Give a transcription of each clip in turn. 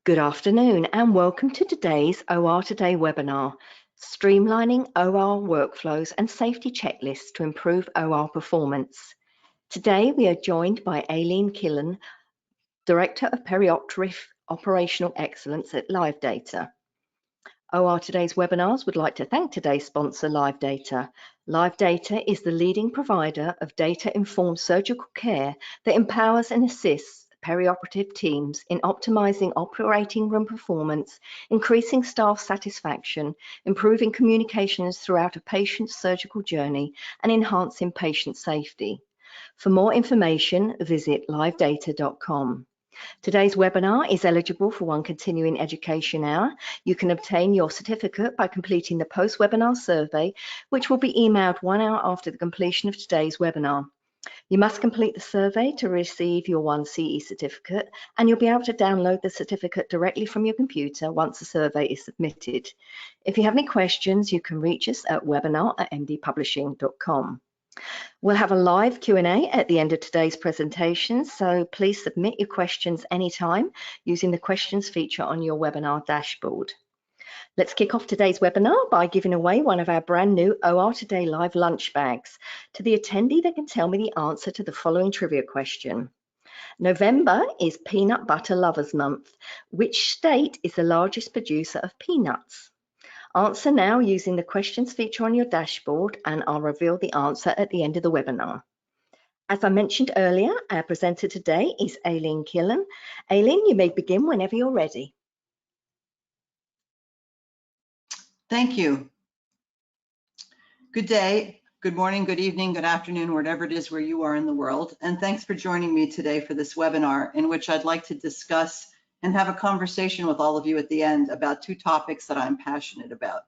Good afternoon and welcome to today's OR Today webinar, Streamlining OR Workflows and Safety Checklists to Improve OR Performance. Today we are joined by Aileen Killen, Director of Perioperative Operational Excellence at Livedata. OR Today's webinars would like to thank today's sponsor, Livedata. Livedata is the leading provider of data-informed surgical care that empowers and assists perioperative teams in optimizing operating room performance, increasing staff satisfaction, improving communications throughout a patient's surgical journey, and enhancing patient safety. For more information, visit livedata.com. Today's webinar is eligible for one continuing education hour. You can obtain your certificate by completing the post-webinar survey, which will be emailed 1 hour after the completion of today's webinar. You must complete the survey to receive your 1 CE certificate, and you'll be able to download the certificate directly from your computer once the survey is submitted. If you have any questions, you can reach us at webinar@mdpublishing.com. We'll have a live Q&A at the end of today's presentation, so please submit your questions anytime using the questions feature on your webinar dashboard. Let's kick off today's webinar by giving away one of our brand new OR Today Live lunch bags to the attendee that can tell me the answer to the following trivia question. November is Peanut Butter Lovers Month. Which state is the largest producer of peanuts? Answer now using the questions feature on your dashboard, and I'll reveal the answer at the end of the webinar. As I mentioned earlier, our presenter today is Aileen Killen. Aileen, you may begin whenever you're ready. Thank you. Good day, good morning, good evening, good afternoon, whatever it is where you are in the world. And thanks for joining me today for this webinar in which I'd like to discuss and have a conversation with all of you at the end about 2 topics that I'm passionate about.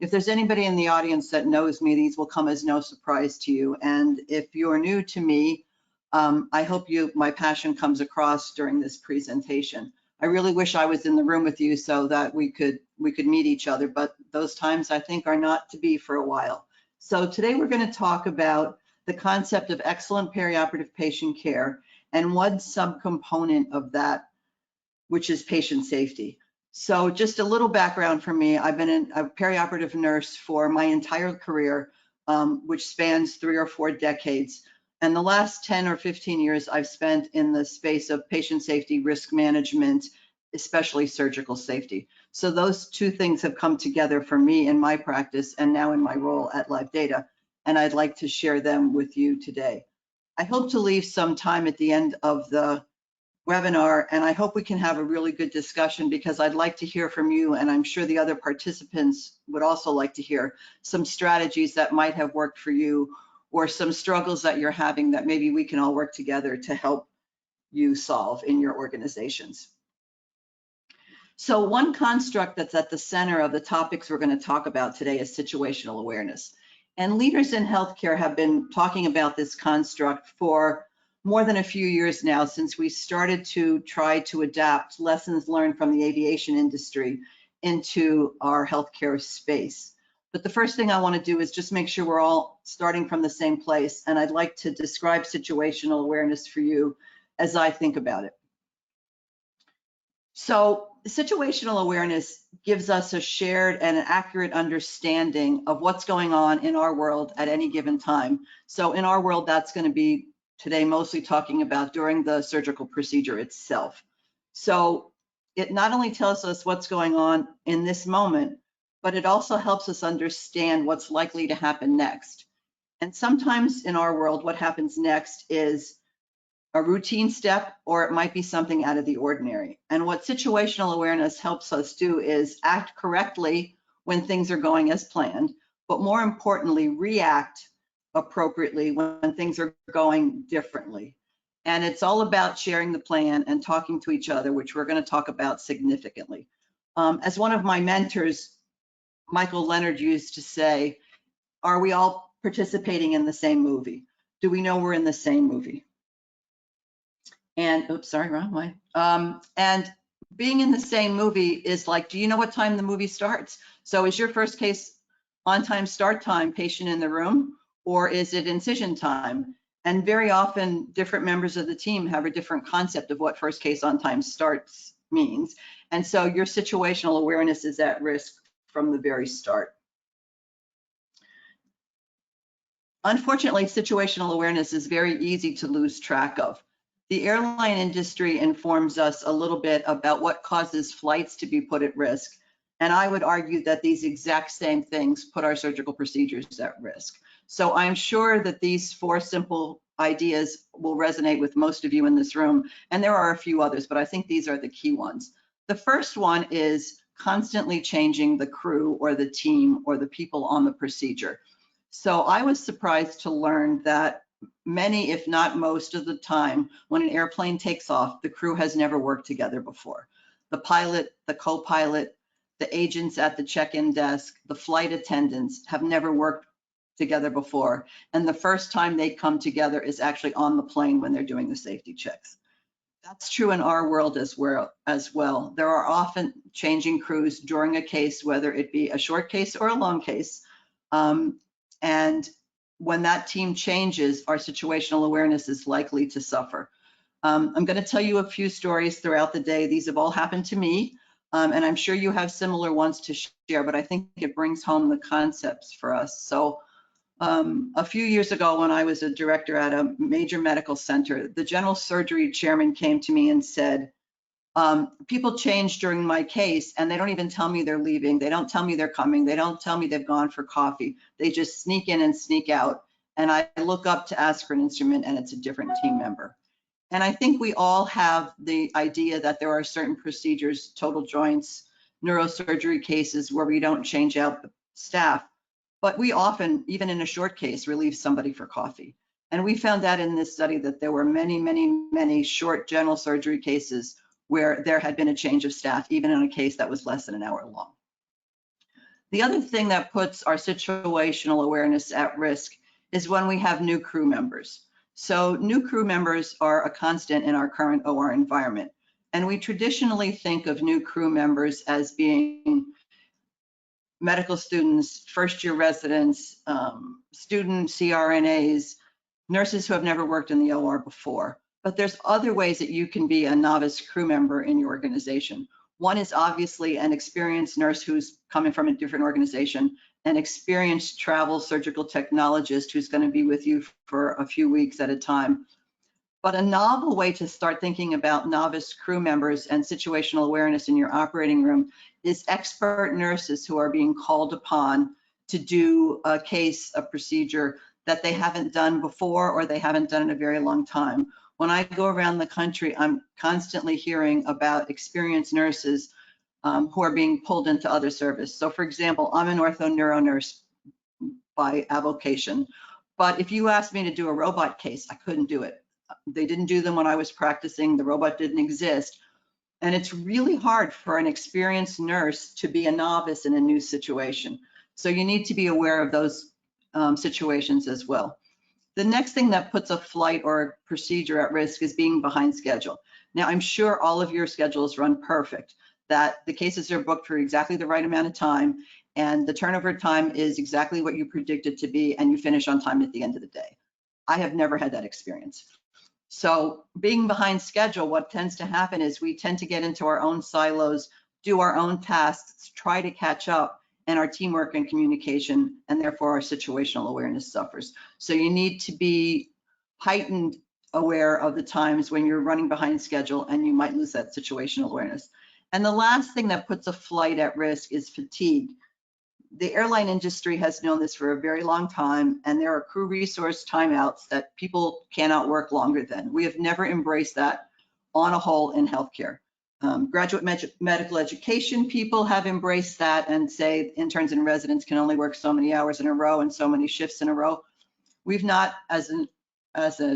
If there's anybody in the audience that knows me, these will come as no surprise to you. And if you're new to me, I hope my passion comes across during this presentation. I really wish I was in the room with you so that we could meet each other, but those times I think are not to be for a while. So today we're going to talk about the concept of excellent perioperative patient care and one subcomponent of that, which is patient safety. So just a little background for me. I've been a perioperative nurse for my entire career, which spans 3 or 4 decades. And the last 10 or 15 years I've spent in the space of patient safety, risk management, especially surgical safety. So those 2 things have come together for me in my practice and now in my role at Livedata, and I'd like to share them with you today. I hope to leave some time at the end of the webinar, and I hope we can have a really good discussion because I'd like to hear from you, and I'm sure the other participants would also like to hear some strategies that might have worked for you or some struggles that you're having that maybe we can all work together to help you solve in your organizations. So one construct that's at the center of the topics we're going to talk about today is situational awareness. And leaders in healthcare have been talking about this construct for more than a few years now, since we started to try to adapt lessons learned from the aviation industry into our healthcare space. But the first thing I want to do is just make sure we're all starting from the same place, and I'd like to describe situational awareness for you as I think about it. So situational awareness gives us a shared and an accurate understanding of what's going on in our world at any given time. So in our world, that's going to be today mostly talking about during the surgical procedure itself. So it not only tells us what's going on in this moment, but it also helps us understand what's likely to happen next. And sometimes in our world, what happens next is a routine step, or it might be something out of the ordinary. And what situational awareness helps us do is act correctly when things are going as planned, but more importantly, react appropriately when things are going differently. And it's all about sharing the plan and talking to each other, which we're going to talk about significantly. As one of my mentors, Michael Leonard, used to say, are we all participating in the same movie? Do we know we're in the same movie? And, oops, sorry, wrong way. And being in the same movie is like, do you know what time the movie starts? So is your first case on time start time patient in the room, or is it incision time? And very often different members of the team have a different concept of what first case on time starts means. And so your situational awareness is at risk from the very start. Unfortunately, situational awareness is very easy to lose track of. The airline industry informs us a little bit about what causes flights to be put at risk. And I would argue that these exact same things put our surgical procedures at risk. So I'm sure that these 4 simple ideas will resonate with most of you in this room. And there are a few others, but I think these are the key ones. The first one is constantly changing the crew or the team or the people on the procedure. So I was surprised to learn that many, if not most of the time, when an airplane takes off, the crew has never worked together before. The pilot, the co-pilot, the agents at the check-in desk, the flight attendants have never worked together before. And the first time they come together is actually on the plane when they're doing the safety checks. That's true in our world as well. There are often changing crews during a case, whether it be a short case or a long case. And when that team changes, our situational awareness is likely to suffer. I'm going to tell you a few stories throughout the day. These have all happened to me, and I'm sure you have similar ones to share, but I think it brings home the concepts for us. So a few years ago, when I was a director at a major medical center, the general surgery chairman came to me and said, people change during my case and they don't even tell me they're leaving. They don't tell me they're coming. They don't tell me they've gone for coffee. They just sneak in and sneak out. And I look up to ask for an instrument and it's a different team member. And I think we all have the idea that there are certain procedures, total joints, neurosurgery cases where we don't change out the staff. But we often, even in a short case, relieve somebody for coffee. And we found out in this study that there were many short general surgery cases where there had been a change of staff, even in a case that was less than an hour long. The other thing that puts our situational awareness at risk is when we have new crew members. So new crew members are a constant in our current OR environment. And we traditionally think of new crew members as being medical students, first-year residents, student CRNAs, nurses who have never worked in the OR before. But there's other ways that you can be a novice crew member in your organization. One is obviously an experienced nurse who's coming from a different organization, an experienced travel surgical technologist who's going to be with you for a few weeks at a time. But a novel way to start thinking about novice crew members and situational awareness in your operating room is expert nurses who are being called upon to do a case, a procedure that they haven't done before or they haven't done in a very long time. When I go around the country, I'm constantly hearing about experienced nurses who are being pulled into other service. So for example, I'm an ortho-neuro nurse by avocation, but if you asked me to do a robot case, I couldn't do it. They didn't do them when I was practicing, the robot didn't exist. And it's really hard for an experienced nurse to be a novice in a new situation. So you need to be aware of those situations as well. The next thing that puts a flight or a procedure at risk is being behind schedule. Now, I'm sure all of your schedules run perfect, that the cases are booked for exactly the right amount of time, and the turnover time is exactly what you predicted to be, and you finish on time at the end of the day. I have never had that experience. So being behind schedule, what tends to happen is we tend to get into our own silos, do our own tasks, try to catch up, and our teamwork and communication, and therefore our situational awareness suffers. So you need to be heightened aware of the times when you're running behind schedule and you might lose that situational awareness. And the last thing that puts a flight at risk is fatigue. The airline industry has known this for a very long time, and there are crew resource timeouts that people cannot work longer than. We have never embraced that on a whole in healthcare. Graduate medical education people have embraced that and say interns and residents can only work so many hours in a row and so many shifts in a row. We've not, as an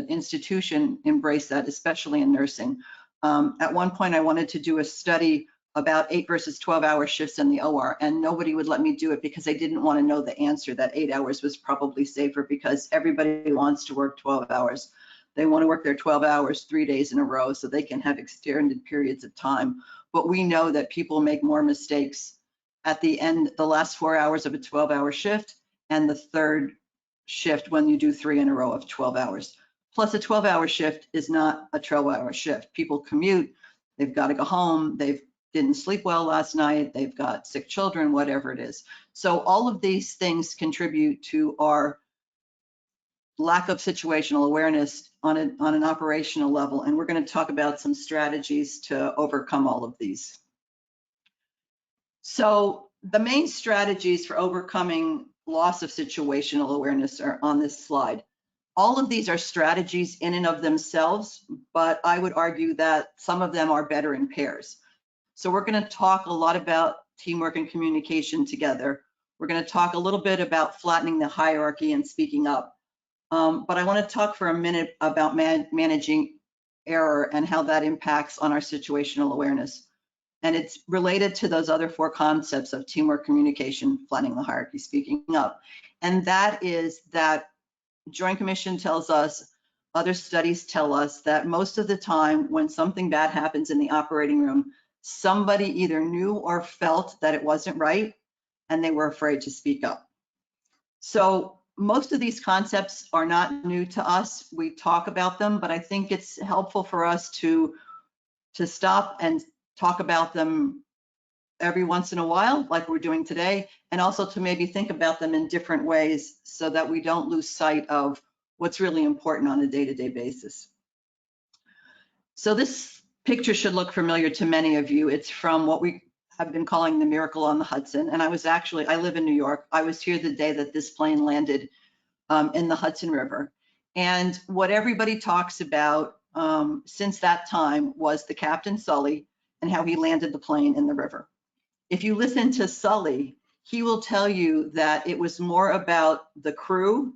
institution, embraced that, especially in nursing. At one point, I wanted to do a study about 8 versus 12-hour shifts in the OR, and nobody would let me do it because they didn't want to know the answer that 8 hours was probably safer, because everybody wants to work 12 hours. They want to work their 12 hours 3 days in a row so they can have extended periods of time. But we know that people make more mistakes at the end, the last 4 hours of a 12-hour shift, and the third shift when you do 3 in a row of 12 hours. Plus, a 12-hour shift is not a 12-hour shift. People commute, they've got to go home, they didn't sleep well last night, they've got sick children, whatever it is. So all of these things contribute to our lack of situational awareness on an operational level, and we're going to talk about some strategies to overcome all of these. So the main strategies for overcoming loss of situational awareness are on this slide. All of these are strategies in and of themselves, but I would argue that some of them are better in pairs. So we're going to talk a lot about teamwork and communication together. We're going to talk a little bit about flattening the hierarchy and speaking up. But I want to talk for a minute about managing error and how that impacts on our situational awareness. And it's related to those other 4 concepts of teamwork, communication, flattening the hierarchy, speaking up. And that is that Joint Commission tells us, other studies tell us that most of the time when something bad happens in the operating room, somebody either knew or felt that it wasn't right, and they were afraid to speak up. So most of these concepts are not new to us. We talk about them, but I think it's helpful for us to stop and talk about them every once in a while, like we're doing today, and also to maybe think about them in different ways so that we don't lose sight of what's really important on a day-to-day basis. So this picture should look familiar to many of you. It's from what we have been calling the Miracle on the Hudson. And I live in New York. I was here the day that this plane landed in the Hudson River. And what everybody talks about since that time was the Captain Sully and how he landed the plane in the river. If you listen to Sully, he will tell you that it was more about the crew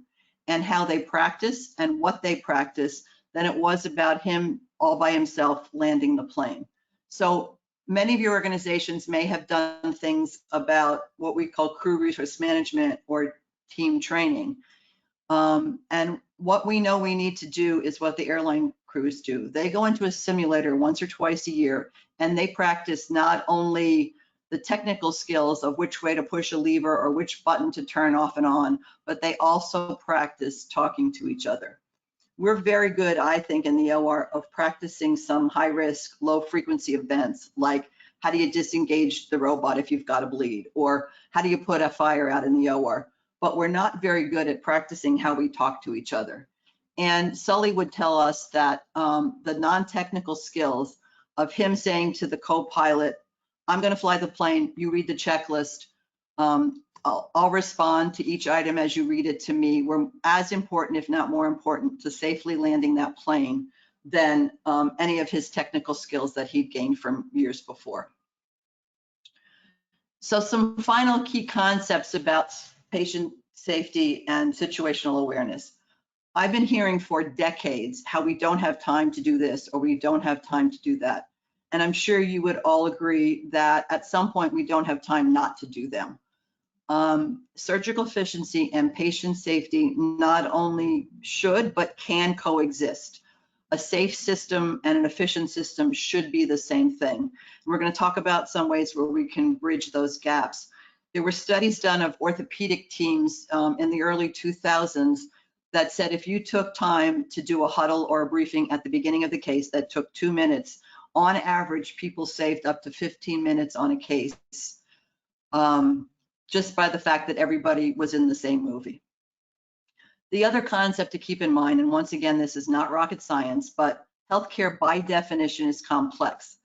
and how they practice and what they practice than it was about him all by himself landing the plane. So many of your organizations may have done things about what we call crew resource management or team training. And what we know we need to do is what the airline crews do. They go into a simulator once or twice a year, and they practice not only the technical skills of which way to push a lever or which button to turn off and on, but they also practice talking to each other. We're very good, I think, in the OR of practicing some high-risk, low-frequency events, like how do you disengage the robot if you've got a bleed, or how do you put a fire out in the OR? But we're not very good at practicing how we talk to each other. And Sully would tell us that the non-technical skills of him saying to the co-pilot, I'm going to fly the plane, you read the checklist, I'll respond to each item as you read it to me, were as important, if not more important, to safely landing that plane than any of his technical skills that he'd gained from years before. So some final key concepts about patient safety and situational awareness. I've been hearing for decades how we don't have time to do this or we don't have time to do that. And I'm sure you would all agree that at some point we don't have time not to do them. Surgical efficiency and patient safety not only should, but can coexist. A safe system and an efficient system should be the same thing. We're going to talk about some ways where we can bridge those gaps. There were studies done of orthopedic teams in the early 2000s that said if you took time to do a huddle or a briefing at the beginning of the case that took 2 minutes, on average, people saved up to 15 minutes on a case just by the fact that everybody was in the same movie. The other concept to keep in mind, and once again, this is not rocket science, but healthcare by definition is complex.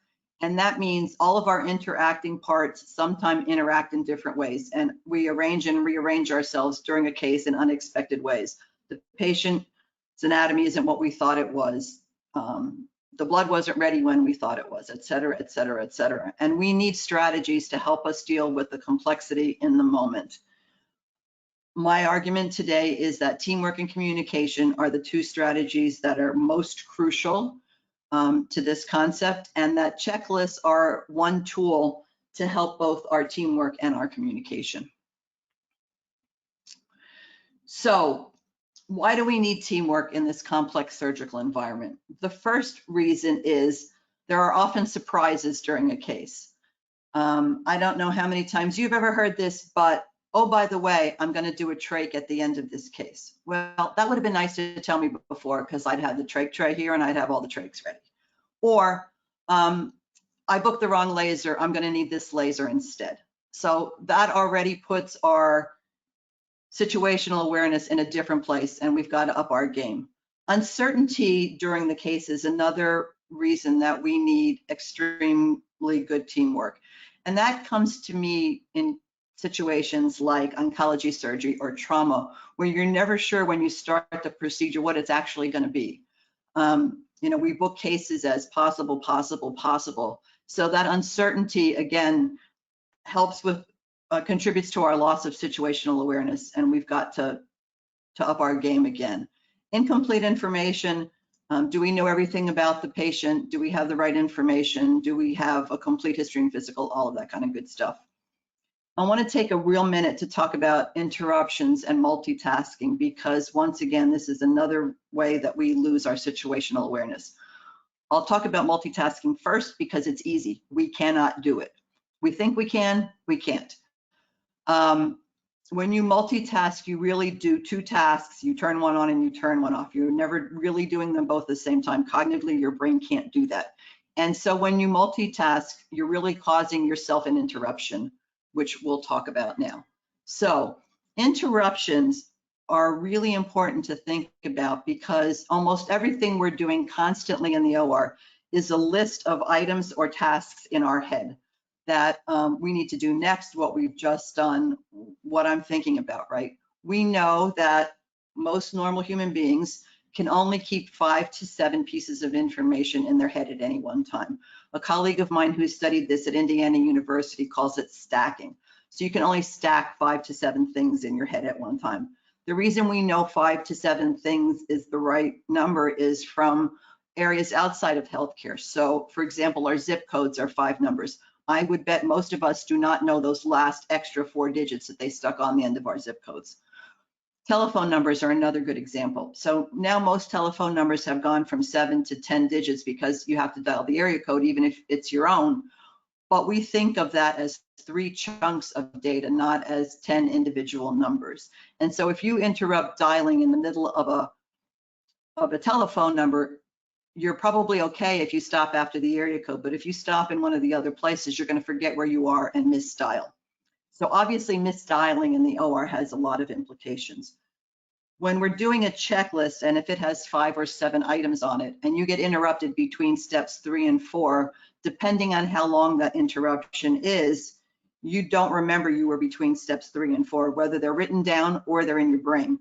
And that means all of our interacting parts sometimes interact in different ways, and we arrange and rearrange ourselves during a case in unexpected ways. The patient's anatomy isn't what we thought it was. The blood wasn't ready when we thought it was, et cetera, et cetera, et cetera. And we need strategies to help us deal with the complexity in the moment. My argument today is that teamwork and communication are the 2 strategies that are most crucial to this concept, and that checklists are one tool to help both our teamwork and our communication. So, why do we need teamwork in this complex surgical environment? The first reason is there are often surprises during a case. I don't know how many times you've ever heard this, but oh, by the way, I'm going to do a trach at the end of this case. Well, that would have been nice to tell me before, because I'd have the trach tray here and I'd have all the trachs ready. Or I booked the wrong laser, I'm gonna need this laser instead. So that already puts our situational awareness in a different place, and we've got to up our game. Uncertainty during the case is another reason that we need extremely good teamwork. And that comes to me in situations like oncology surgery or trauma, where you're never sure when you start the procedure what it's actually going to be. You know, we book cases as possible, possible, possible. So that uncertainty, again, helps with, contributes to our loss of situational awareness, and we've got to up our game again. Incomplete information. Do we know everything about the patient? Do we have the right information? Do we have a complete history and physical? All of that kind of good stuff. I want to take a real minute to talk about interruptions and multitasking, because once again, this is another way that we lose our situational awareness. I'll talk about multitasking first because it's easy. We cannot do it. We think we can, we can't. When you multitask, you really do two tasks. You turn one on and you turn one off. You're never really doing them both at the same time. Cognitively, your brain can't do that. And so when you multitask, you're really causing yourself an interruption, which we'll talk about now. So interruptions are really important to think about, because almost everything we're doing constantly in the OR is a list of items or tasks in our head that we need to do next, what we've just done, what I'm thinking about, right? We know that most normal human beings can only keep 5 to 7 pieces of information in their head at any one time. A colleague of mine who studied this at Indiana University calls it stacking. So you can only stack 5 to 7 things in your head at one time. The reason we know 5 to 7 things is the right number is from areas outside of healthcare. So for example, our zip codes are 5 numbers. I would bet most of us do not know those last extra 4 digits that they stuck on the end of our zip codes. Telephone numbers are another good example. So now most telephone numbers have gone from 7 to 10 digits because you have to dial the area code, even if it's your own. But we think of that as 3 chunks of data, not as 10 individual numbers. And so if you interrupt dialing in the middle of a telephone number, you're probably okay if you stop after the area code, but if you stop in one of the other places, you're going to forget where you are and misdial. So obviously misdialing in the OR has a lot of implications. When we're doing a checklist, and if it has 5 or 7 items on it, and you get interrupted between steps 3 and 4, depending on how long that interruption is, you don't remember you were between steps 3 and 4, whether they're written down or they're in your brain.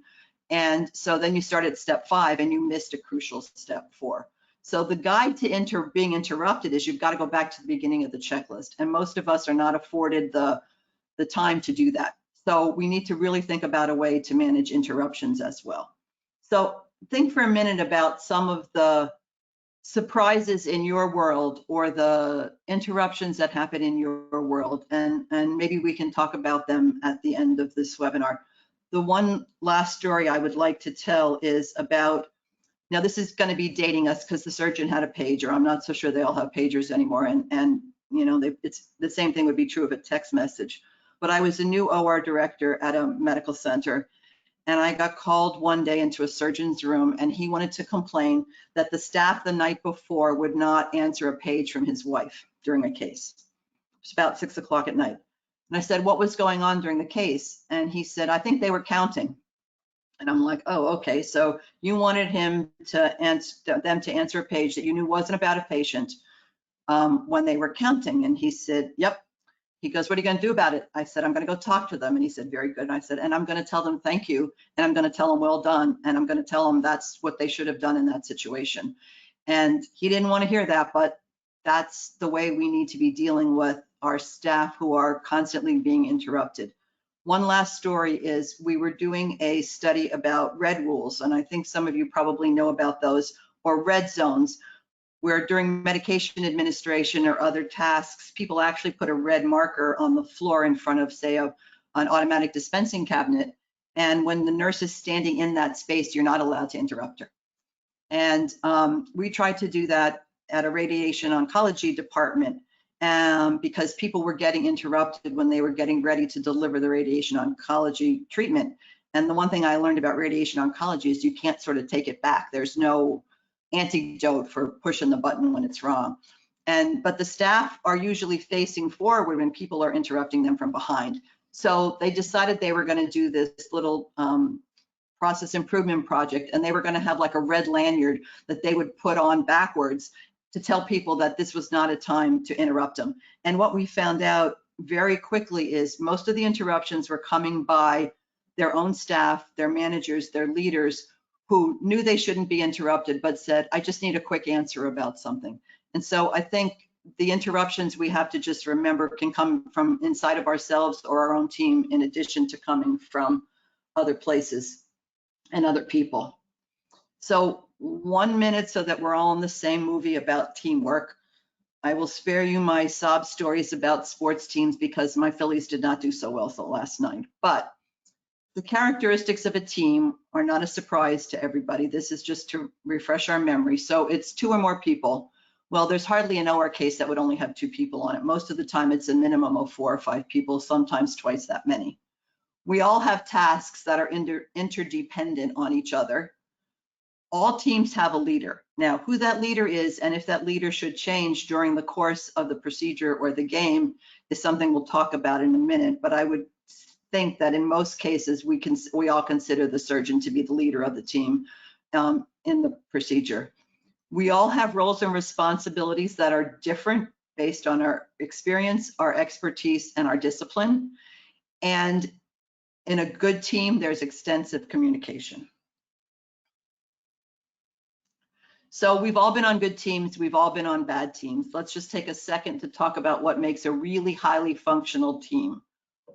And so then you start at step 5 and you missed a crucial step 4. So the guide to being interrupted is you've got to go back to the beginning of the checklist. And most of us are not afforded the time to do that. So we need to really think about a way to manage interruptions as well. So think for a minute about some of the surprises in your world or the interruptions that happen in your world. And maybe we can talk about them at the end of this webinar. The one last story I would like to tell is about, now this is going to be dating us because the surgeon had a pager. I'm not so sure they all have pagers anymore. And you know, it's the same thing would be true of a text message. But I was a new OR director at a medical center, and I got called one day into a surgeon's room, and he wanted to complain that the staff the night before would not answer a page from his wife during a case. It was about 6 o'clock at night. And I said, what was going on during the case? And he said, I think they were counting. And I'm like, oh, okay. So you wanted them to answer a page that you knew wasn't about a patient when they were counting. And he said, yep. He goes, what are you going to do about it? I said, I'm going to go talk to them. And he said, very good. And I said, and I'm going to tell them thank you. And I'm going to tell them well done. And I'm going to tell them that's what they should have done in that situation. And he didn't want to hear that, but that's the way we need to be dealing with our staff who are constantly being interrupted. One last story is we were doing a study about red rules, and I think some of you probably know about those, or red zones, where during medication administration or other tasks, people actually put a red marker on the floor in front of, say, an automatic dispensing cabinet. And when the nurse is standing in that space, you're not allowed to interrupt her. And we tried to do that at a radiation oncology department because people were getting interrupted when they were getting ready to deliver the radiation oncology treatment. And the one thing I learned about radiation oncology is you can't sort of take it back. There's no antidote for pushing the button when it's wrong. But the staff are usually facing forward when people are interrupting them from behind. So they decided they were going to do this little process improvement project, and they were going to have like a red lanyard that they would put on backwards to tell people that this was not a time to interrupt them. And what we found out very quickly is most of the interruptions were coming by their own staff, their managers, their leaders, who knew they shouldn't be interrupted, but said, I just need a quick answer about something. And so I think the interruptions we have to just remember can come from inside of ourselves or our own team, in addition to coming from other places and other people. So 1 minute so that we're all in the same movie about teamwork. I will spare you my sob stories about sports teams because my Phillies did not do so well the last night. But the characteristics of a team are not a surprise to everybody. This is just to refresh our memory. So it's 2 or more people. Well, there's hardly an OR case that would only have 2 people on it. Most of the time, it's a minimum of 4 or 5 people, sometimes twice that many. We all have tasks that are interdependent on each other. All teams have a leader. Now, who that leader is and if that leader should change during the course of the procedure or the game is something we'll talk about in a minute, but I would think that in most cases we all consider the surgeon to be the leader of the team in the procedure. We all have roles and responsibilities that are different based on our experience, our expertise, and our discipline. And in a good team, there's extensive communication. So we've all been on good teams, we've all been on bad teams. Let's just take a second to talk about what makes a really highly functional team.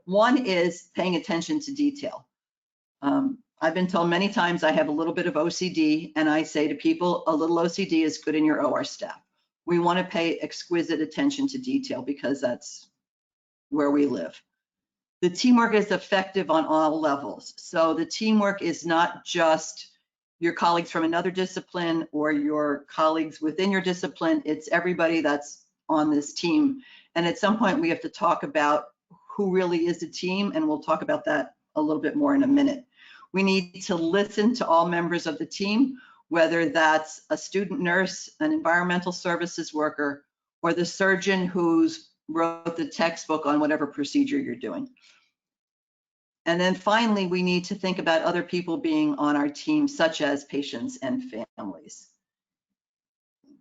One is paying attention to detail. I've been told many times I have a little bit of OCD, and I say to people, a little OCD is good in your OR staff. We want to pay exquisite attention to detail because that's where we live. The teamwork is effective on all levels. So the teamwork is not just your colleagues from another discipline or your colleagues within your discipline, it's everybody that's on this team. And at some point we have to talk about who really is a team, and we'll talk about that a little bit more in a minute. We need to listen to all members of the team, whether that's a student nurse, an environmental services worker, or the surgeon who's wrote the textbook on whatever procedure you're doing. And then finally, we need to think about other people being on our team, such as patients and families.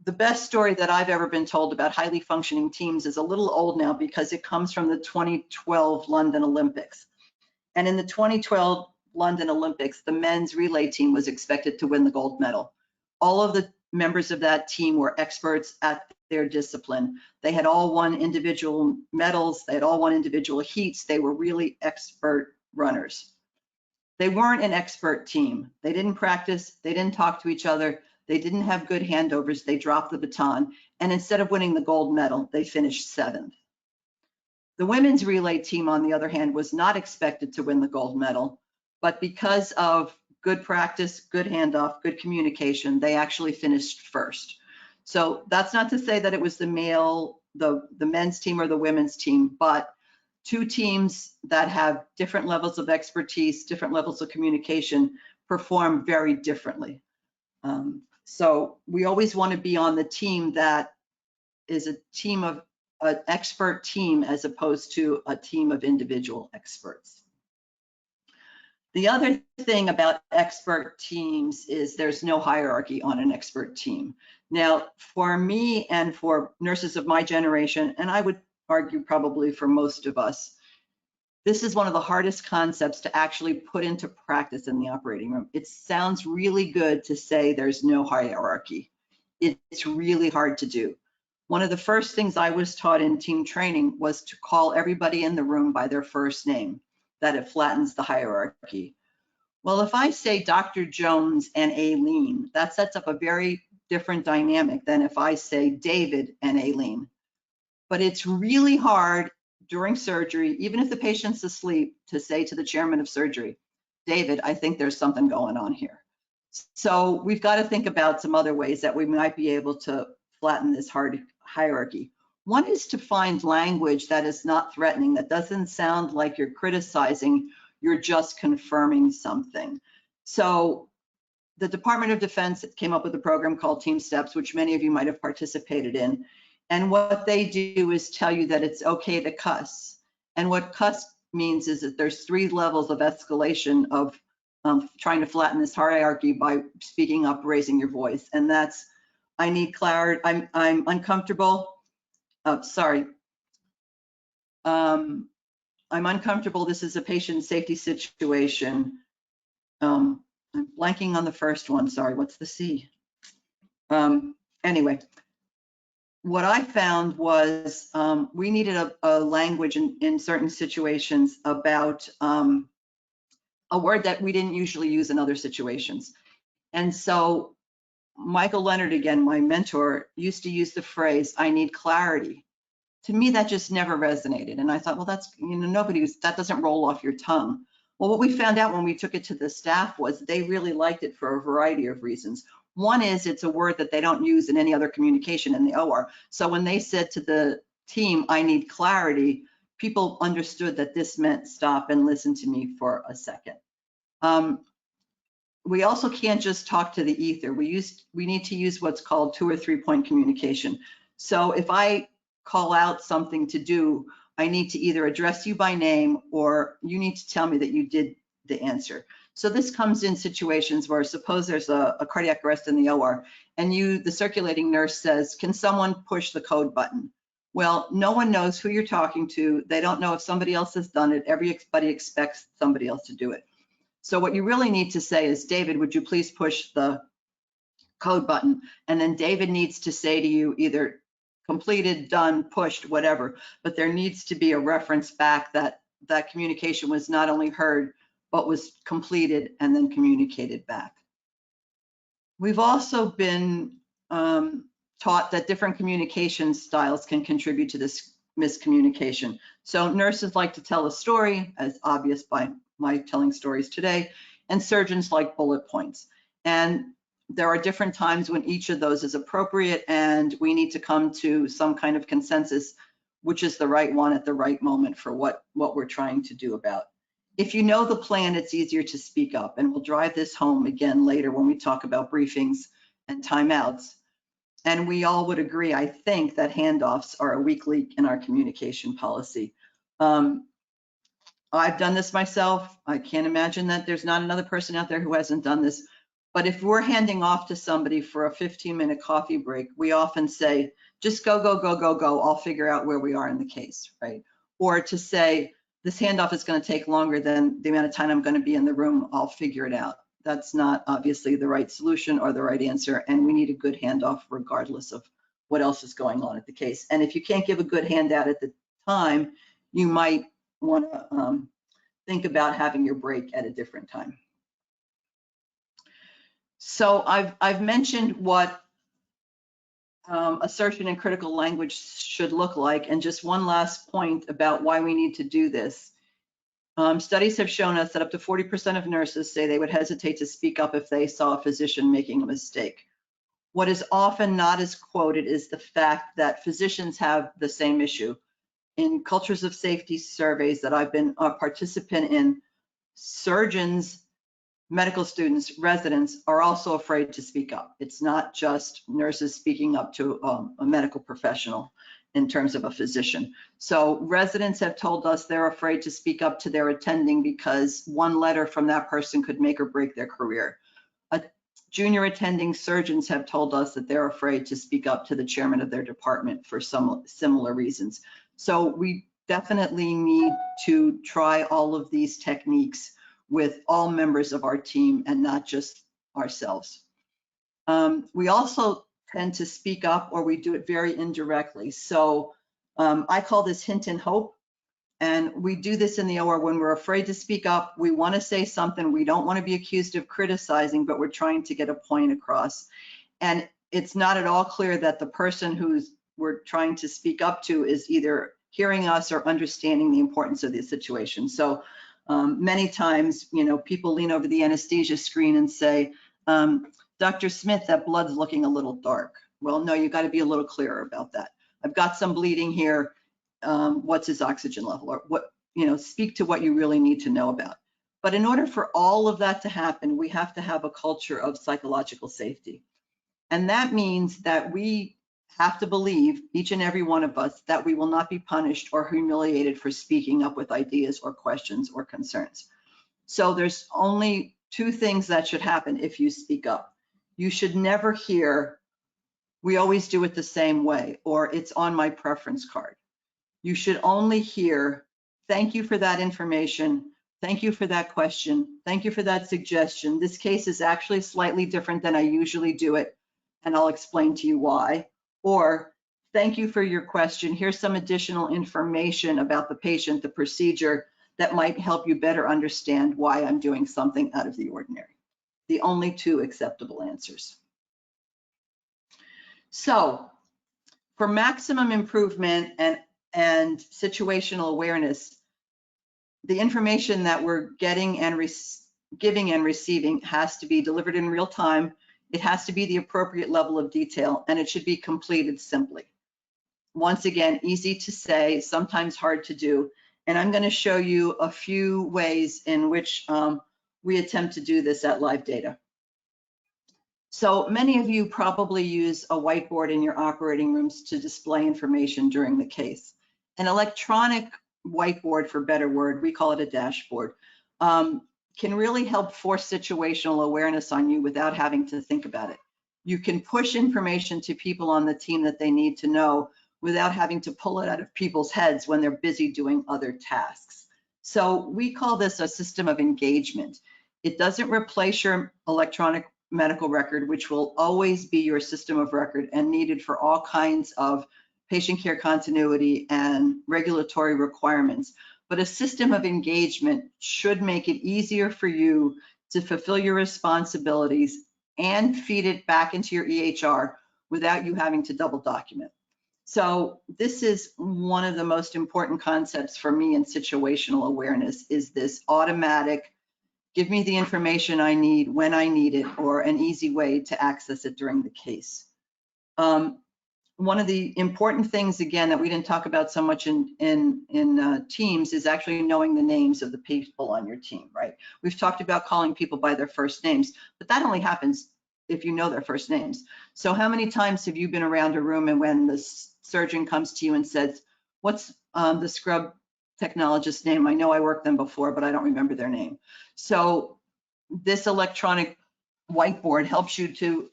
The best story that I've ever been told about highly functioning teams is a little old now because it comes from the 2012 London Olympics. And in the 2012 London Olympics, the men's relay team was expected to win the gold medal. All of the members of that team were experts at their discipline. They had all won individual medals. They had all won individual heats. They were really expert runners. They weren't an expert team. They didn't practice. They didn't talk to each other. They didn't have good handovers. They dropped the baton. And instead of winning the gold medal, they finished 7th. The women's relay team, on the other hand, was not expected to win the gold medal, but because of good practice, good handoff, good communication, they actually finished 1st. So that's not to say that it was the men's team or the women's team, but 2 teams that have different levels of expertise, different levels of communication, perform very differently. So we always want to be on the team that is a team of an expert team as opposed to a team of individual experts. The other thing about expert teams is there's no hierarchy on an expert team. Now, for me and for nurses of my generation, and I would argue probably for most of us, this is one of the hardest concepts to actually put into practice in the operating room. It sounds really good to say there's no hierarchy. It's really hard to do. One of the first things I was taught in team training was to call everybody in the room by their first name, that it flattens the hierarchy. Well, if I say Dr. Jones and Aileen, that sets up a very different dynamic than if I say David and Aileen. But it's really hard during surgery, even if the patient's asleep, to say to the chairman of surgery, David, I think there's something going on here. So we've got to think about some other ways that we might be able to flatten this hard hierarchy. One is to find language that is not threatening, that doesn't sound like you're criticizing, you're just confirming something. So the Department of Defense came up with a program called Team Steps, which many of you might have participated in. And what they do is tell you that it's okay to cuss. And what cuss means is that there's 3 levels of escalation of trying to flatten this hierarchy by speaking up, raising your voice. And that's, I need clarity, I'm uncomfortable. Sorry. I'm uncomfortable. This is a patient safety situation. I'm blanking on the first one. Sorry, what's the C? Anyway, what I found was we needed a language in certain situations about a word that we didn't usually use in other situations. And so Michael Leonard, again, my mentor, used to use the phrase, I need clarity. To me, that just never resonated. And I thought, well, that's, that doesn't roll off your tongue. Well, what we found out when we took it to the staff was they really liked it for a variety of reasons. One is it's a word that they don't use in any other communication in the OR. So when they said to the team, I need clarity, people understood that this meant stop and listen to me for a second. We also can't just talk to the ether. We need to use what's called 2 or 3 point communication. So if I call out something to do, I need to either address you by name or you need to tell me that you did the answer. So this comes in situations where suppose there's a cardiac arrest in the OR and the circulating nurse says, can someone push the code button? Well, no one knows who you're talking to. They don't know if somebody else has done it. Everybody expects somebody else to do it. So what you really need to say is, David, would you please push the code button? And then David needs to say to you either completed, done, pushed, whatever, but there needs to be a reference back that that communication was not only heard, but was completed and then communicated back. We've also been taught that different communication styles can contribute to this miscommunication. So nurses like to tell a story, as obvious by my telling stories today, and surgeons like bullet points. And there are different times when each of those is appropriate, and we need to come to some kind of consensus, which is the right one at the right moment for what we're trying to do about. If you know the plan, it's easier to speak up, and we'll drive this home again later when we talk about briefings and timeouts. And we all would agree, I think, that handoffs are a weak link in our communication policy. I've done this myself. I can't imagine that there's not another person out there who hasn't done this. But if we're handing off to somebody for a 15-minute coffee break, we often say, just go, go, go, go, go. I'll figure out where we are in the case, right? Or to say, this handoff is going to take longer than the amount of time I'm going to be in the room. I'll figure it out. That's not obviously the right solution or the right answer. And we need a good handoff regardless of what else is going on at the case. And if you can't give a good handout at the time, you might want to think about having your break at a different time. So I've mentioned what assertion and critical language should look like, and just one last point about why we need to do this. Studies have shown us that up to 40% of nurses say they would hesitate to speak up if they saw a physician making a mistake. What is often not as quoted is the fact that physicians have the same issue. In cultures of safety surveys that I've been a participant in, surgeons, medical students, residents are also afraid to speak up. It's not just nurses speaking up to a medical professional in terms of a physician. So residents have told us they're afraid to speak up to their attending because one letter from that person could make or break their career. Junior attending surgeons have told us that they're afraid to speak up to the chairman of their department for some similar reasons. So we definitely need to try all of these techniques with all members of our team and not just ourselves. We also tend to speak up, or we do it very indirectly. So I call this hint and hope. And we do this in the OR when we're afraid to speak up. We want to say something. We don't want to be accused of criticizing, but we're trying to get a point across. And it's not at all clear that the person we're trying to speak up to is either hearing us or understanding the importance of the situation. So many times, people lean over the anesthesia screen and say, Dr. Smith, that blood's looking a little dark. Well, no, you got to be a little clearer about that. I've got some bleeding here. What's his oxygen level, or what, speak to what you really need to know about. But in order for all of that to happen, we have to have a culture of psychological safety. And that means that we have to believe, each and every one of us, that we will not be punished or humiliated for speaking up with ideas or questions or concerns. So there's only two things that should happen if you speak up. You should never hear, "We always do it the same way," or "It's on my preference card." You should only hear, "Thank you for that information. Thank you for that question. Thank you for that suggestion. This case is actually slightly different than I usually do it, and I'll explain to you why." Or, "Thank you for your question. Here's some additional information about the patient, the procedure, that might help you better understand why I'm doing something out of the ordinary." The only two acceptable answers. So, for maximum improvement and situational awareness, the information that we're getting and giving and receiving has to be delivered in real time. It has to be the appropriate level of detail, and it should be completed simply. Once again, easy to say, sometimes hard to do. And I'm going to show you a few ways in which we attempt to do this at Livedata. So many of you probably use a whiteboard in your operating rooms to display information during the case. An electronic whiteboard, for better word, we call it a dashboard, can really help force situational awareness on you without having to think about it. You can push information to people on the team that they need to know without having to pull it out of people's heads when they're busy doing other tasks. So we call this a system of engagement. It doesn't replace your electronic medical record, which will always be your system of record and needed for all kinds of patient care continuity and regulatory requirements. But a system of engagement should make it easier for you to fulfill your responsibilities and feed it back into your EHR without you having to double document. So this is one of the most important concepts for me in situational awareness, is this automatic, give me the information I need when I need it, or an easy way to access it during the case. One of the important things, again, that we didn't talk about so much in teams is actually knowing the names of the people on your team, right? We've talked about calling people by their first names, but that only happens if you know their first names. So how many times have you been around a room and when the surgeon comes to you and says, "What's the scrub technologist's name? I know I worked them before, but I don't remember their name." So this electronic whiteboard helps you to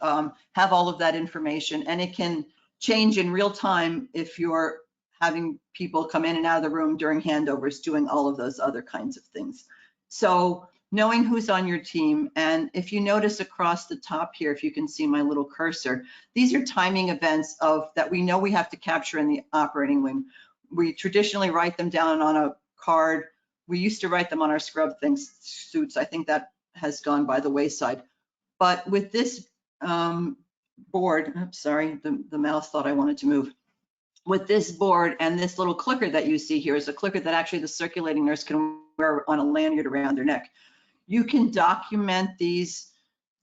have all of that information, and it can change in real time if you're having people come in and out of the room during handovers, doing all of those other kinds of things. So knowing who's on your team, and if you notice across the top here, if you can see my little cursor, these are timing events that we know we have to capture in the operating room. We traditionally write them down on a card. We used to write them on our scrub suits. I think that has gone by the wayside. But with this board, I'm sorry, the mouse thought I wanted to move. With this board and this little clicker that you see here is a clicker that actually the circulating nurse can wear on a lanyard around their neck. You can document these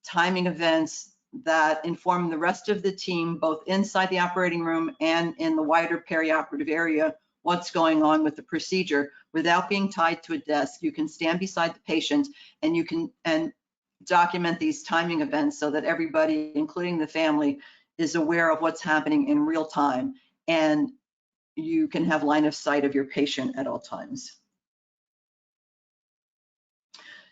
timing events that inform the rest of the team, both inside the operating room and in the wider perioperative area, what's going on with the procedure without being tied to a desk. You can stand beside the patient and you can document these timing events so that everybody, including the family, is aware of what's happening in real time, and you can have line of sight of your patient at all times.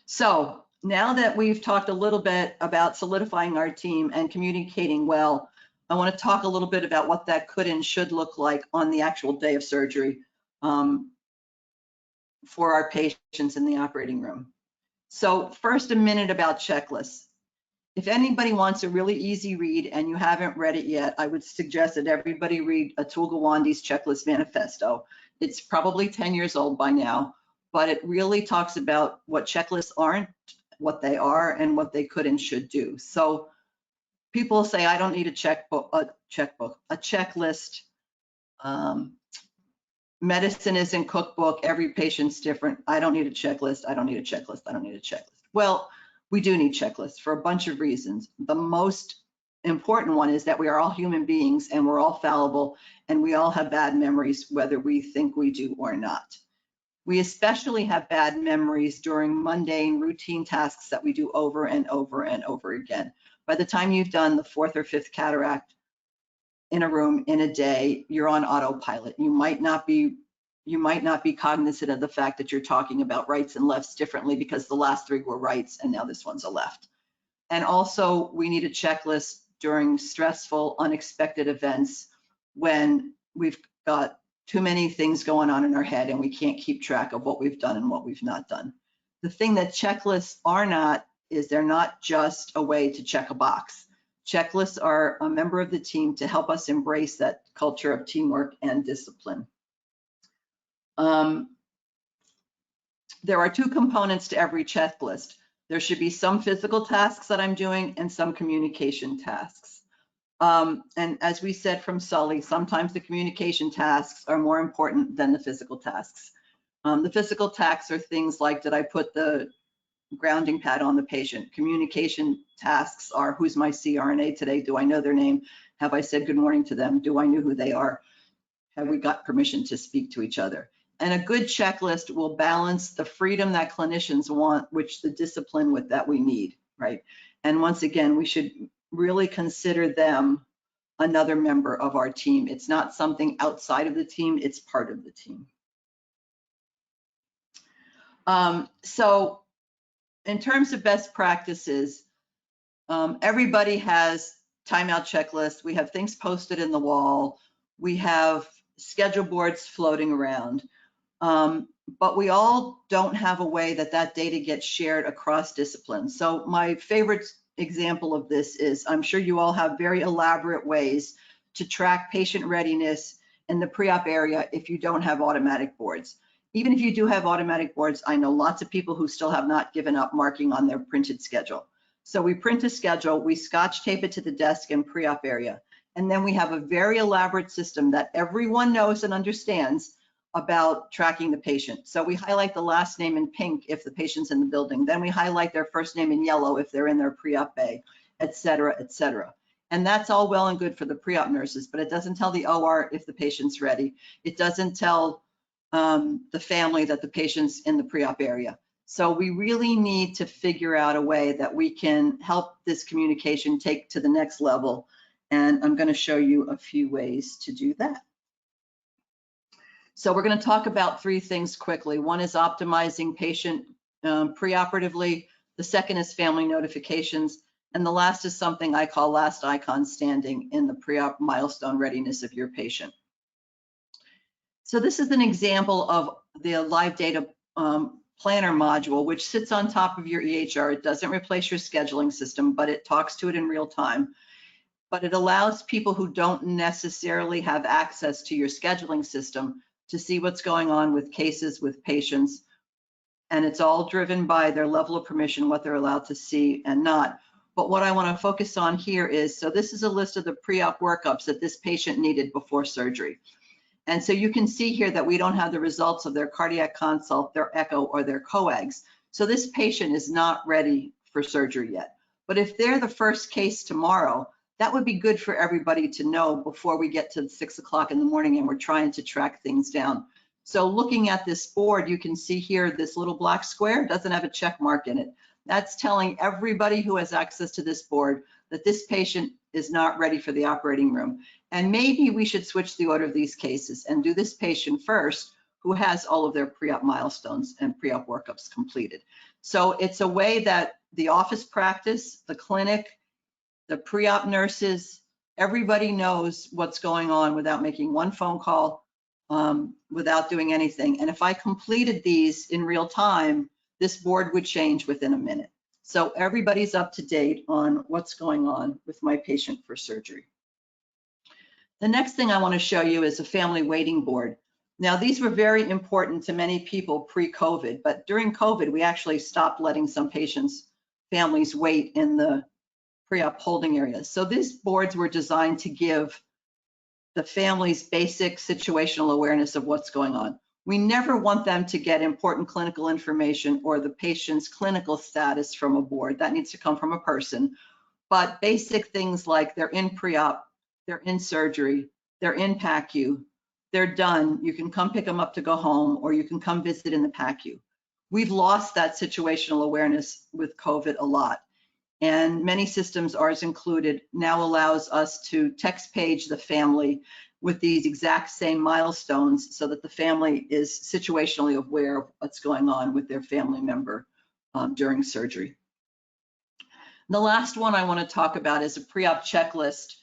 So now that we've talked a little bit about solidifying our team and communicating well, I want to talk a little bit about what that could and should look like on the actual day of surgery for our patients in the operating room. So first, a minute about checklists. If anybody wants a really easy read and you haven't read it yet, I would suggest that everybody read Atul Gawande's Checklist Manifesto. It's probably 10 years old by now, but it really talks about what checklists aren't, what they are, and what they could and should do. So people say, I don't need a checklist. Medicine isn't cookbook, every patient's different. I don't need a checklist, I don't need a checklist, I don't need a checklist. Well, we do need checklists for a bunch of reasons. The most important one is that we are all human beings and we're all fallible and we all have bad memories, whether we think we do or not. We especially have bad memories during mundane routine tasks that we do over and over and over again. By the time you've done the 4th or 5th cataract, in a room in a day, you're on autopilot. You might not be cognizant of the fact that you're talking about rights and lefts differently because the last three were rights and now this one's a left. And also, we need a checklist during stressful, unexpected events when we've got too many things going on in our head and we can't keep track of what we've done and what we've not done. The thing that checklists are not is they're not just a way to check a box. Checklists are a member of the team to help us embrace that culture of teamwork and discipline. There are two components to every checklist. There should be some physical tasks that I'm doing and some communication tasks. And as we said from Sully, sometimes the communication tasks are more important than the physical tasks. The physical tasks are things like, did I put the grounding pad on the patient? Communication tasks are, who's my CRNA today? Do I know their name? Have I said good morning to them? Do I know who they are? Have we got permission to speak to each other? And a good checklist will balance the freedom that clinicians want, which the discipline with that we need, right? And once again, we should really consider them another member of our team. It's not something outside of the team, it's part of the team. So in terms of best practices, everybody has timeout checklists. We have things posted in the wall. We have schedule boards floating around. But we all don't have a way that that data gets shared across disciplines. So my favorite example of this is, I'm sure you all have very elaborate ways to track patient readiness in the pre-op area if you don't have automatic boards. Even if you do have automatic boards, I know lots of people who still have not given up marking on their printed schedule. So we print a schedule, we scotch tape it to the desk in pre-op area, and then we have a very elaborate system that everyone knows and understands about tracking the patient. So we highlight the last name in pink if the patient's in the building. Then we highlight their first name in yellow if they're in their pre-op bay, et cetera, et cetera. And that's all well and good for the pre-op nurses, but it doesn't tell the OR if the patient's ready. It doesn't tell the family that the patient's in the pre-op area. So we really need to figure out a way that we can help this communication take to the next level. And I'm going to show you a few ways to do that. So we're going to talk about three things quickly. One is optimizing patient preoperatively. The second is family notifications. And the last is something I call last icon standing in the pre-op milestone readiness of your patient. So this is an example of the Livedata planner module, which sits on top of your EHR. It doesn't replace your scheduling system, but it talks to it in real time. But it allows people who don't necessarily have access to your scheduling system to see what's going on with cases, with patients. And it's all driven by their level of permission, what they're allowed to see and not. But what I want to focus on here is, so this is a list of the pre-op workups that this patient needed before surgery. And so you can see here that we don't have the results of their cardiac consult, their echo, or their coags. So this patient is not ready for surgery yet. But if they're the first case tomorrow, that would be good for everybody to know before we get to 6 o'clock in the morning and we're trying to track things down. So looking at this board, you can see here this little black square doesn't have a check mark in it. That's telling everybody who has access to this board that this patient is not ready for the operating room. And maybe we should switch the order of these cases and do this patient first who has all of their pre-op milestones and pre-op workups completed. So it's a way that the office practice, the clinic, the pre-op nurses, everybody knows what's going on without making one phone call, without doing anything. And if I completed these in real time, this board would change within a minute. So everybody's up to date on what's going on with my patient for surgery. The next thing I want to show you is a family waiting board. Now, these were very important to many people pre-COVID, but during COVID, we actually stopped letting some patients' families wait in the pre-op holding areas. So these boards were designed to give the families basic situational awareness of what's going on. We never want them to get important clinical information or the patient's clinical status from a board. That needs to come from a person. But basic things like they're in pre-op, they're in surgery, they're in PACU, they're done. You can come pick them up to go home, or you can come visit in the PACU. We've lost that situational awareness with COVID a lot. And many systems, ours included, now allows us to text page the family with these exact same milestones so that the family is situationally aware of what's going on with their family member during surgery. The last one I want to talk about is a pre-op checklist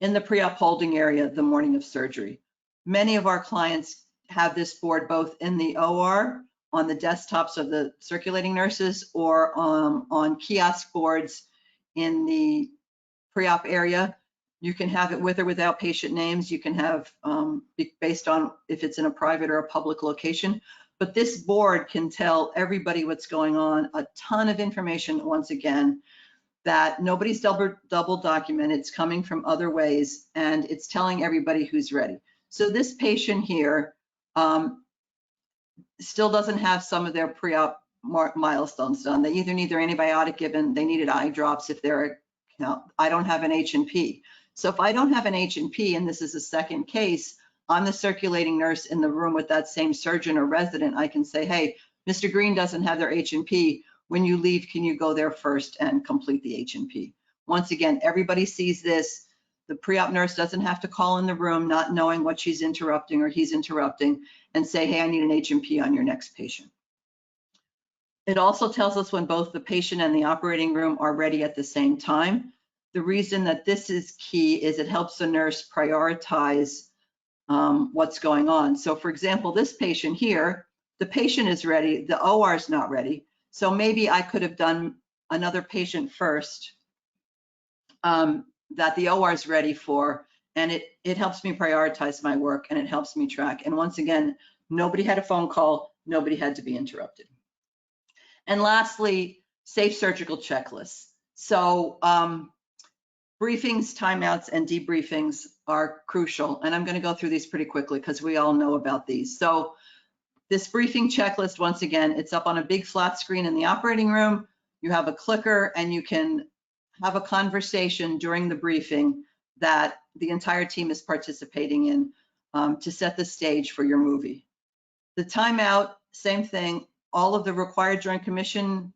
in the pre-op holding area the morning of surgery. Many of our clients have this board both in the OR, on the desktops of the circulating nurses, or on kiosk boards in the pre-op area. You can have it with or without patient names. You can have, based on if it's in a private or a public location. But this board can tell everybody what's going on, a ton of information, once again, that nobody's double documented. It's coming from other ways, and it's telling everybody who's ready. So this patient here still doesn't have some of their pre-op milestones done. They either need their antibiotic given, they needed eye drops if they're, I don't have an H&P. So if I don't have an H&P, and this is a second case, I'm the circulating nurse in the room with that same surgeon or resident, I can say, hey, Mr. Green doesn't have their H&P. When you leave, can you go there first and complete the H&P? Once again, everybody sees this. The pre-op nurse doesn't have to call in the room not knowing what she's interrupting or he's interrupting and say, hey, I need an H&P on your next patient. It also tells us when both the patient and the operating room are ready at the same time. The reason that this is key is it helps the nurse prioritize what's going on. So for example, this patient here, the patient is ready, the OR is not ready. So maybe I could have done another patient first that the OR is ready for, and it helps me prioritize my work, and it helps me track. And once again, nobody had a phone call, nobody had to be interrupted. And lastly, safe surgical checklists. So briefings, timeouts, and debriefings are crucial. And I'm going to go through these pretty quickly because we all know about these. So this briefing checklist, once again, it's up on a big flat screen in the operating room. You have a clicker and you can have a conversation during the briefing that the entire team is participating in to set the stage for your movie. The timeout, same thing. All of the required Joint Commission,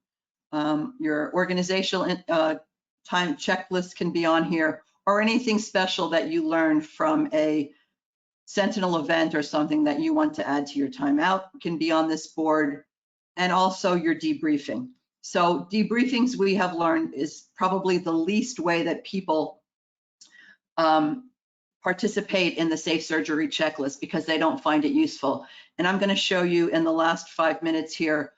your organizational time checklist can be on here, or anything special that you learned from a Sentinel event or something that you want to add to your timeout can be on this board, and also your debriefing. So debriefings, we have learned, is probably the least way that people participate in the safe surgery checklist because they don't find it useful. And I'm going to show you in the last 5 minutes here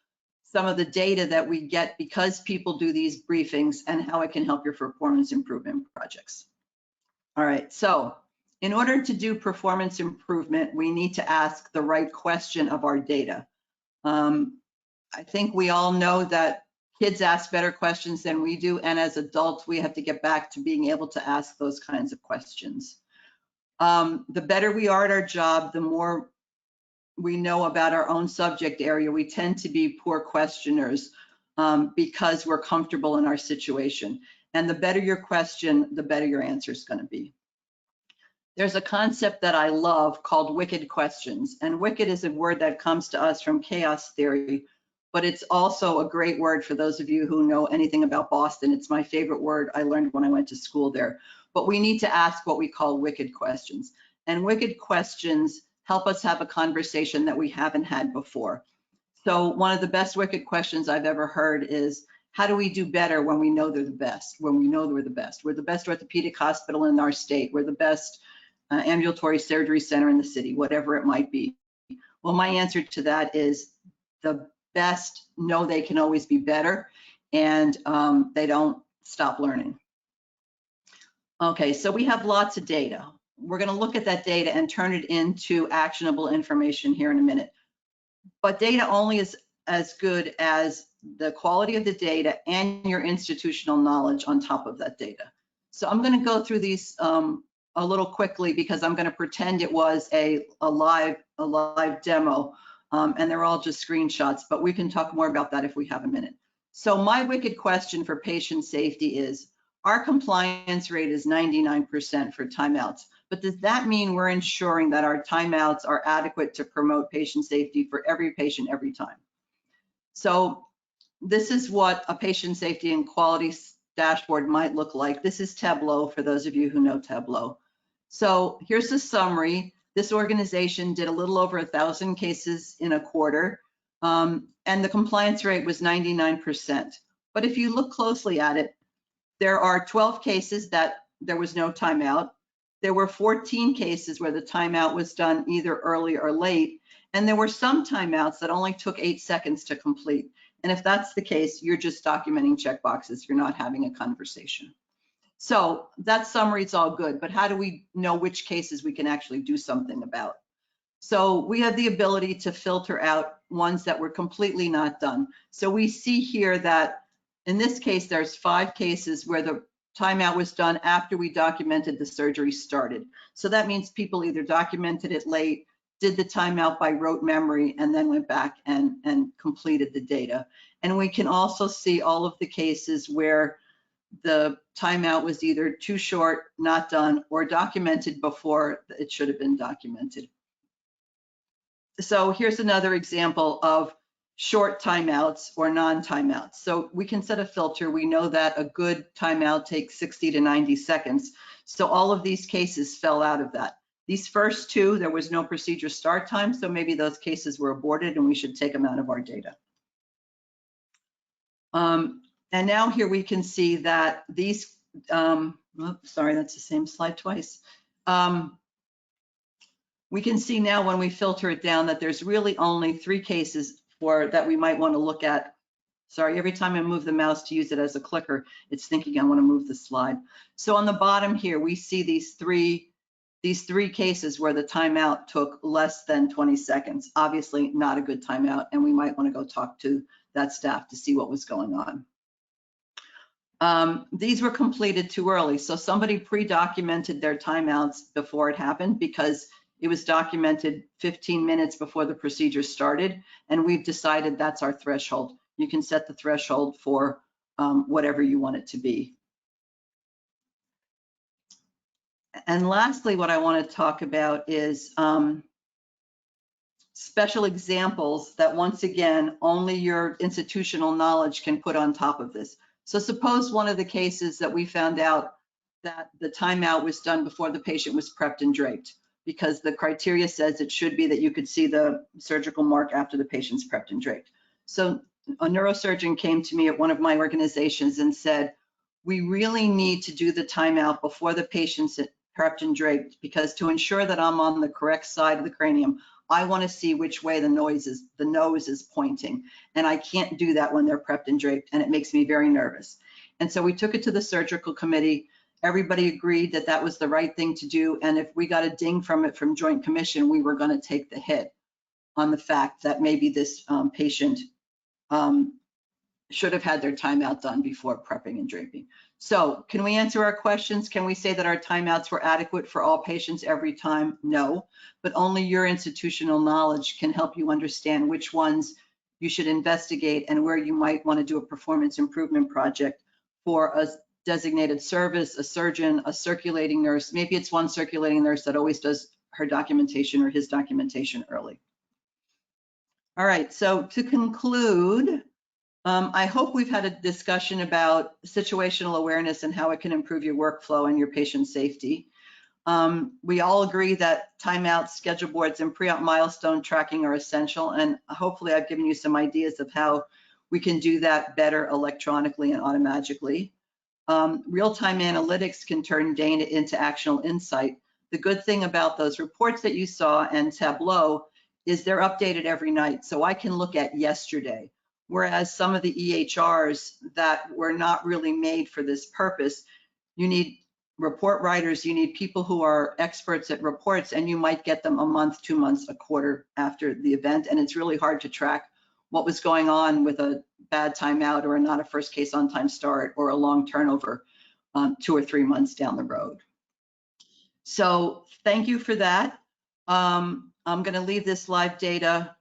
some of the data that we get because people do these briefings and how it can help your performance improvement projects. All right, so in order to do performance improvement, we need to ask the right question of our data. I think we all know that kids ask better questions than we do, and as adults, we have to get back to being able to ask those kinds of questions. The better we are at our job, the more we know about our own subject area. We tend to be poor questioners because we're comfortable in our situation. And the better your question, the better your answer is going to be. There's a concept that I love called wicked questions. And wicked is a word that comes to us from chaos theory, but it's also a great word for those of you who know anything about Boston. It's my favorite word I learned when I went to school there. But we need to ask what we call wicked questions. And wicked questions help us have a conversation that we haven't had before. So one of the best wicked questions I've ever heard is, how do we do better when we know they're the best? When we know we're the best. We're the best orthopedic hospital in our state. We're the best ambulatory surgery center in the city, whatever it might be. Well, my answer to that is the best know they can always be better, and they don't stop learning. Okay, so we have lots of data. We're going to look at that data and turn it into actionable information here in a minute. But data only is as good as the quality of the data and your institutional knowledge on top of that data. So I'm going to go through these a little quickly because I'm going to pretend it was a live demo, and they're all just screenshots, but we can talk more about that if we have a minute. So my wicked question for patient safety is, our compliance rate is 99% for timeouts, but does that mean we're ensuring that our timeouts are adequate to promote patient safety for every patient every time? So this is what a patient safety and quality dashboard might look like. This is Tableau for those of you who know Tableau. So here's the summary. This organization did a little over 1,000 cases in a quarter, and the compliance rate was 99%. But if you look closely at it, there are 12 cases that there was no timeout. There were 14 cases where the timeout was done either early or late, and there were some timeouts that only took 8 seconds to complete. And if that's the case, you're just documenting checkboxes. You're not having a conversation. So that summary is all good, but how do we know which cases we can actually do something about? So we have the ability to filter out ones that were completely not done. So we see here that in this case, there's 5 cases where the timeout was done after we documented the surgery started. So that means people either documented it late, did the timeout by rote memory, and then went back and completed the data. And we can also see all of the cases where the timeout was either too short, not done, or documented before it should have been documented. So here's another example of short timeouts or non-timeouts. So we can set a filter. We know that a good timeout takes 60 to 90 seconds. So all of these cases fell out of that. These first 2, there was no procedure start time, so maybe those cases were aborted and we should take them out of our data. And now here we can see that these, sorry, that's the same slide twice. We can see now when we filter it down that there's really only 3 cases that we might want to look at. Sorry, every time I move the mouse to use it as a clicker, it's thinking I want to move the slide. So on the bottom here, we see these three cases where the timeout took less than 20 seconds. Obviously not a good timeout, and we might want to go talk to that staff to see what was going on. These were completed too early. So somebody pre-documented their timeouts before it happened because it was documented 15 minutes before the procedure started, and we've decided that's our threshold. You can set the threshold for whatever you want it to be. And lastly, what I want to talk about is special examples that, once again, only your institutional knowledge can put on top of this. So suppose one of the cases that we found out that the timeout was done before the patient was prepped and draped, because the criteria says it should be that you could see the surgical mark after the patient's prepped and draped. So a neurosurgeon came to me at one of my organizations and said, we really need to do the timeout before the patient's prepped and draped, because to ensure that I'm on the correct side of the cranium, I want to see which way the nose is pointing. And I can't do that when they're prepped and draped, and it makes me very nervous. And so we took it to the surgical committee. Everybody agreed that that was the right thing to do. And if we got a ding from it from Joint Commission, we were going to take the hit on the fact that maybe this patient should have had their timeout done before prepping and draping. So can we answer our questions? Can we say that our timeouts were adequate for all patients every time? No, but only your institutional knowledge can help you understand which ones you should investigate and where you might want to do a performance improvement project for a designated service, a surgeon, a circulating nurse. Maybe it's one circulating nurse that always does her documentation or his documentation early. All right, so to conclude, I hope we've had a discussion about situational awareness and how it can improve your workflow and your patient safety. We all agree that timeouts, schedule boards, and pre-op milestone tracking are essential, and hopefully I've given you some ideas of how we can do that better electronically and automatically. Real-time analytics can turn data into actionable insight. The good thing about those reports that you saw and Tableau is they're updated every night, so I can look at yesterday. Whereas some of the EHRs that were not really made for this purpose, you need report writers, you need people who are experts at reports, and you might get them a month, 2 months, a quarter after the event, and it's really hard to track what was going on with a bad timeout or not a first case on time start or a long turnover 2 or 3 months down the road. So thank you for that. I'm going to leave this live data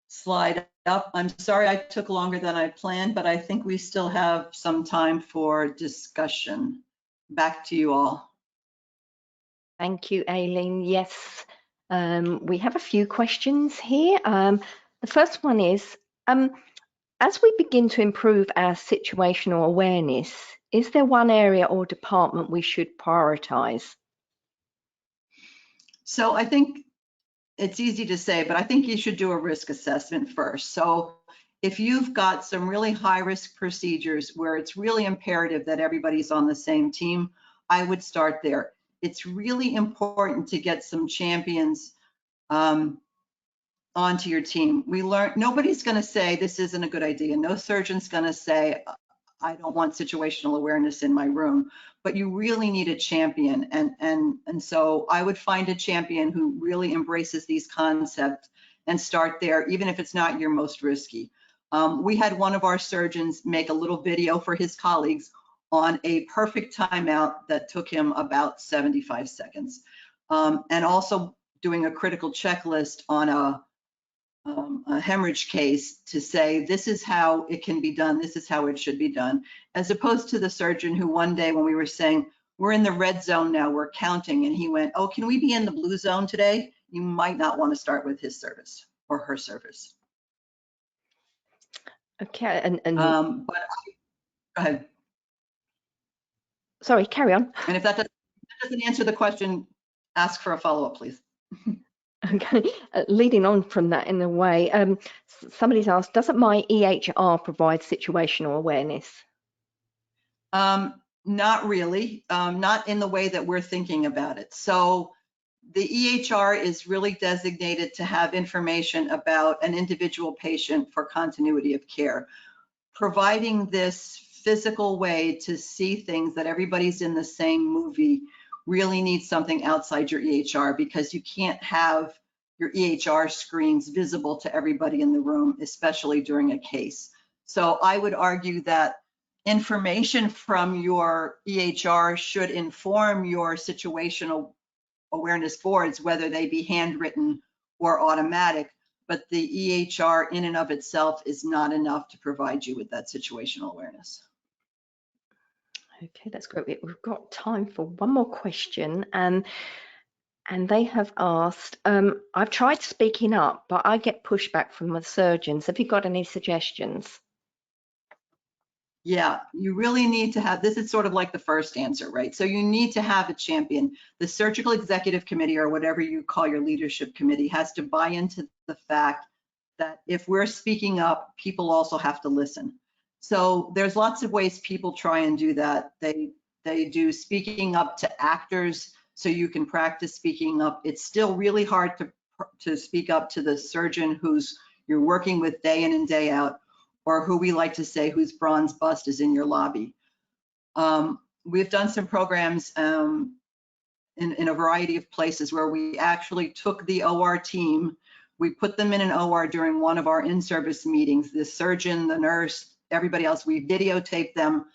slide up. I'm sorry I took longer than I planned, but I think we still have some time for discussion. Back to you all. Thank you, Aileen. Yes, we have a few questions here. The first one is, As we begin to improve our situational awareness, is there one area or department we should prioritize? So I think it's easy to say, but I think you should do a risk assessment first. So if you've got some really high risk procedures where it's really imperative that everybody's on the same team, I would start there. It's really important to get some champions onto your team. We learn nobody's going to say this isn't a good idea. No surgeon's going to say I don't want situational awareness in my room, but you really need a champion. And so I would find a champion who really embraces these concepts and start there, even if it's not your most risky. We had one of our surgeons make a little video for his colleagues on a perfect timeout that took him about 75 seconds. And also doing a critical checklist on a hemorrhage case to say, this is how it can be done, this is how it should be done, as opposed to the surgeon who one day when we were saying, we're in the red zone now, we're counting, and he went, oh, can we be in the blue zone today? You might not want to start with his service or her service. Okay, and go ahead. Sorry, carry on. And if that doesn't answer the question, ask for a follow-up, please. Okay, leading on from that in a way, somebody's asked, doesn't my EHR provide situational awareness? Not really, not in the way that we're thinking about it. So the EHR is really designated to have information about an individual patient for continuity of care. Providing this physical way to see things that everybody's in the same movie really needs something outside your EHR, because you can't have your EHR screens visible to everybody in the room, especially during a case. So I would argue that information from your EHR should inform your situational awareness boards, whether they be handwritten or automatic, but the EHR in and of itself is not enough to provide you with that situational awareness. Okay, that's great. We've got time for one more question, and they have asked, I've tried speaking up, but I get pushback from the surgeons. Have you got any suggestions? Yeah, you really need to have, this is sort of like the first answer, right? So you need to have a champion. The surgical executive committee, or whatever you call your leadership committee, has to buy into the fact that if we're speaking up, people also have to listen. So there's lots of ways people try and do that. They do speaking up to actors, so you can practice speaking up. It's still really hard to speak up to the surgeon who's you're working with day in and day out, or who we like to say whose bronze bust is in your lobby. We've done some programs in a variety of places where we actually took the OR team, we put them in an OR during one of our in-service meetings, the surgeon, the nurse, everybody else, we videotaped them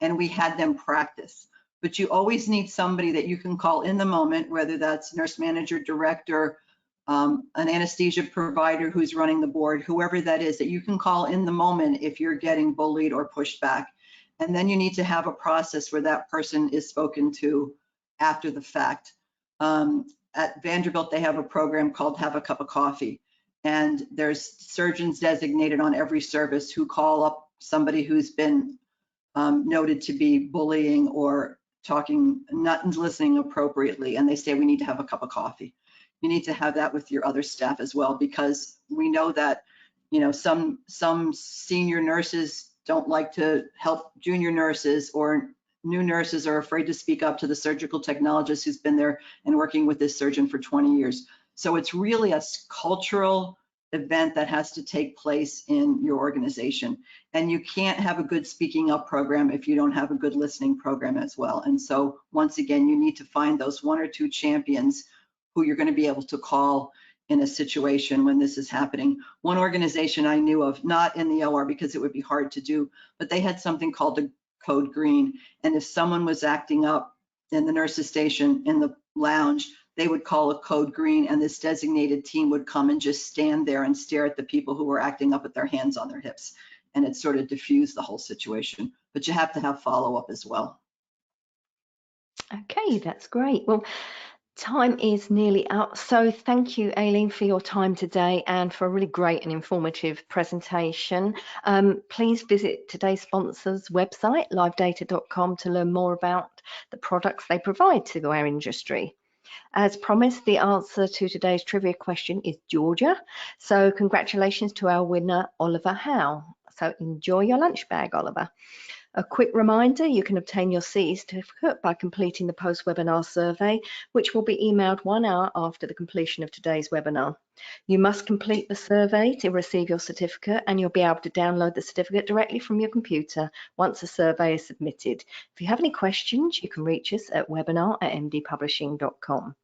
and we had them practice. But you always need somebody that you can call in the moment, whether that's nurse manager, director, an anesthesia provider who's running the board, whoever that is, that you can call in the moment if you're getting bullied or pushed back. And then you need to have a process where that person is spoken to after the fact. At Vanderbilt, they have a program called Have a Cup of Coffee. And there's surgeons designated on every service who call up somebody who's been noted to be bullying or talking, not listening appropriately. And they say, we need to have a cup of coffee. You need to have that with your other staff as well, because we know that, you know, some senior nurses don't like to help junior nurses, or new nurses are afraid to speak up to the surgical technologist who's been there and working with this surgeon for 20 years. So it's really a cultural event that has to take place in your organization. And you can't have a good speaking up program if you don't have a good listening program as well. And so once again, you need to find those one or two champions who you're going to be able to call in a situation when this is happening. One organization I knew of, not in the OR because it would be hard to do, but they had something called a code green. And if someone was acting up in the nurse's station, in the lounge, they would call a code green, and this designated team would come and just stand there and stare at the people who were acting up with their hands on their hips. And it sort of diffused the whole situation. But you have to have follow-up as well. Okay, that's great. Well, Time is nearly up, so thank you, Aileen, for your time today and for a really great and informative presentation. Please visit today's sponsor's website, livedata.com, to learn more about the products they provide to our industry. As promised, the answer to today's trivia question is Georgia. So congratulations to our winner, Oliver Howe. So enjoy your lunch bag, Oliver. A quick reminder, you can obtain your CE certificate by completing the post-webinar survey, which will be emailed 1 hour after the completion of today's webinar. You must complete the survey to receive your certificate, and you'll be able to download the certificate directly from your computer once the survey is submitted. If you have any questions, you can reach us at webinar@mdpublishing.com.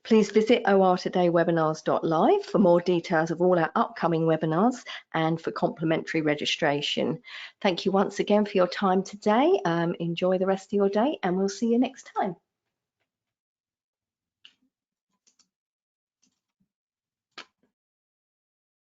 Please visit ortodaywebinars.live for more details of all our upcoming webinars and for complimentary registration. Thank you once again for your time today. Enjoy the rest of your day, and we'll see you next time.